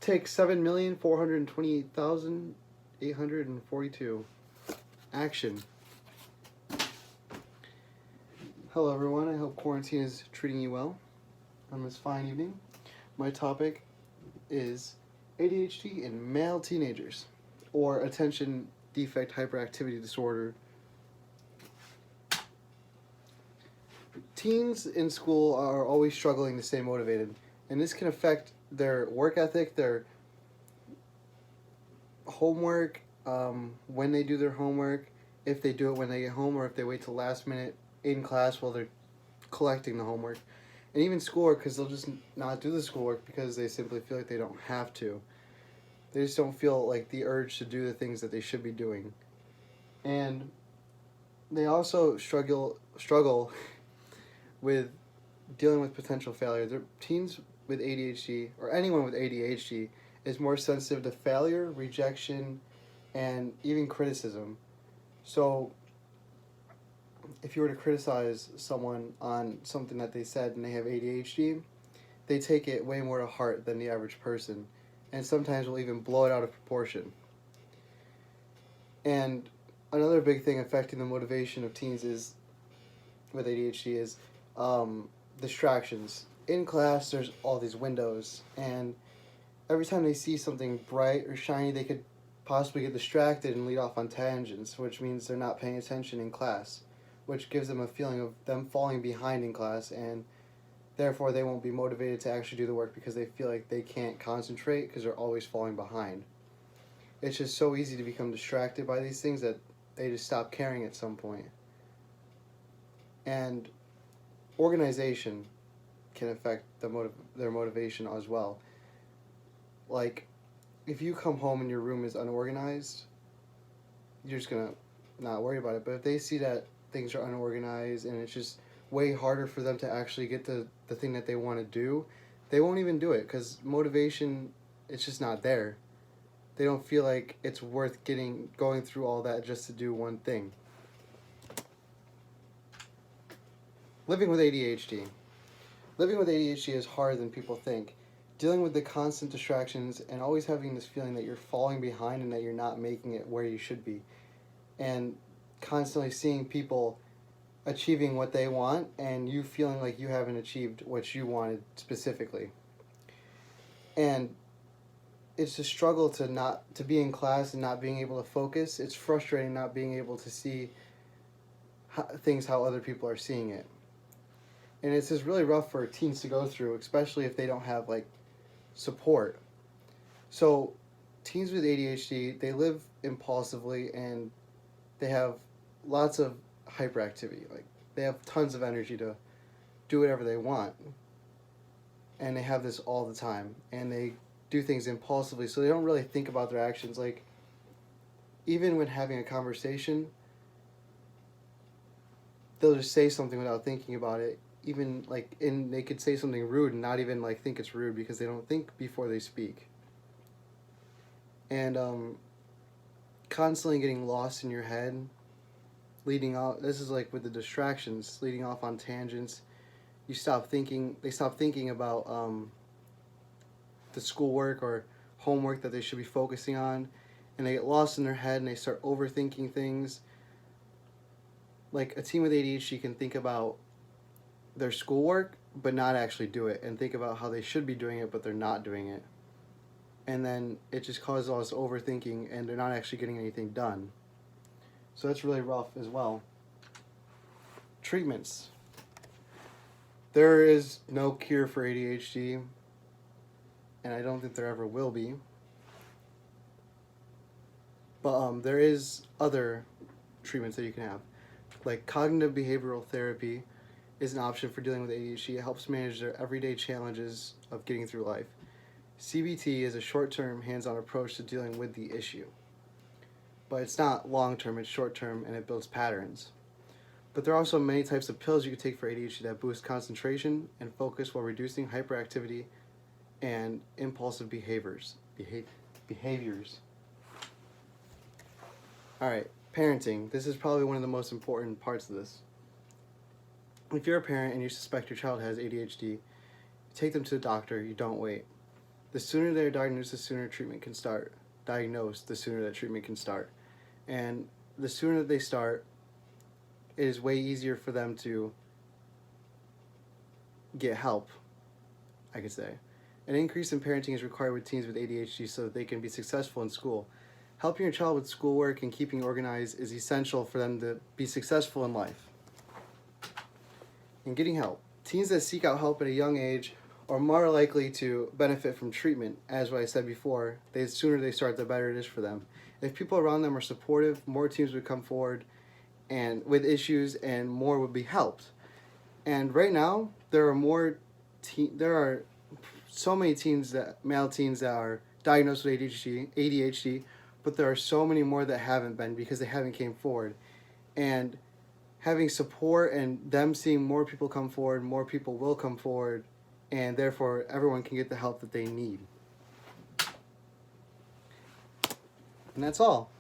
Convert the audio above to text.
Take 7,428,842. Action. Hello everyone, I hope quarantine is treating you well on this fine evening. My topic is ADHD in male teenagers, or attention defect hyperactivity disorder. Teens in school are always struggling to stay motivated, and this can affect their work ethic, their homework, when they do their homework, if they do it when they get home, or if they wait till last minute in class while they're collecting the homework, and even schoolwork, because they'll just not do the schoolwork because they simply feel like they don't have to. They just don't feel like the urge to do the things that they should be doing. And they also struggle with dealing with potential failure. Their teens with ADHD, or anyone with ADHD, is more sensitive to failure, rejection, and even criticism. So if you were to criticize someone on something that they said and they have ADHD, they take it way more to heart than the average person, and sometimes will even blow it out of proportion. And another big thing affecting the motivation of teens is, with ADHD, is distractions. In class, there's all these windows, and every time they see something bright or shiny, they could possibly get distracted and lead off on tangents, which means they're not paying attention in class, which gives them a feeling of them falling behind in class, and therefore they won't be motivated to actually do the work because they feel like they can't concentrate because they're always falling behind. It's just so easy to become distracted by these things that they just stop caring at some point. And organization can affect their motivation as well. Like, if you come home and your room is unorganized, you're just gonna not worry about it. But if they see that things are unorganized and it's just way harder for them to actually get to the thing that they want to do, they won't even do it because motivation, it's just not there. They don't feel like it's worth going through all that just to do one thing. Living with ADHD. Living with ADHD is harder than people think. Dealing with the constant distractions and always having this feeling that you're falling behind and that you're not making it where you should be. And constantly seeing people achieving what they want and you feeling like you haven't achieved what you wanted specifically. And it's a struggle to be in class and not being able to focus. It's frustrating not being able to see things how other people are seeing it. And it's just really rough for teens to go through, especially if they don't have like support. So teens with ADHD, they live impulsively and they have lots of hyperactivity. Like, they have tons of energy to do whatever they want. And they have this all the time. And they do things impulsively, so they don't really think about their actions. Like, even when having a conversation, they'll just say something without thinking about it. Even like, and they could say something rude and not even like think it's rude because they don't think before they speak. And constantly getting lost in your head, this is like with the distractions, leading off on tangents. They stop thinking about the schoolwork or homework that they should be focusing on, and they get lost in their head and they start overthinking things. Like, a teen with ADHD can think about their schoolwork but not actually do it, and think about how they should be doing it but they're not doing it. And then it just causes all this overthinking and they're not actually getting anything done. So that's really rough as well. Treatments. There is no cure for ADHD, and I don't think there ever will be. But there is other treatments that you can have. Like, cognitive behavioral therapy is an option for dealing with ADHD. It helps manage their everyday challenges of getting through life. CBT is a short-term, hands-on approach to dealing with the issue. But it's not long-term, it's short-term, and it builds patterns. But there are also many types of pills you can take for ADHD that boost concentration and focus while reducing hyperactivity and impulsive behaviors. Alright, parenting. This is probably one of the most important parts of this. If you're a parent and you suspect your child has ADHD, take them to the doctor, you don't wait. The sooner they're diagnosed, the sooner treatment can start. Diagnosed, the sooner that treatment can start. And the sooner that they start, it is way easier for them to get help, I could say. An increase in parenting is required with teens with ADHD so that they can be successful in school. Helping your child with schoolwork and keeping organized is essential for them to be successful in life. And getting help. Teens that seek out help at a young age are more likely to benefit from treatment. As what I said before, the sooner they start, the better it is for them. If people around them are supportive, more teens would come forward and with issues, and more would be helped. And right now, there are so many male teens that are diagnosed with ADHD, but there are so many more that haven't been because they haven't came forward. And having support and them seeing more people come forward, more people will come forward, and therefore everyone can get the help that they need. And that's all.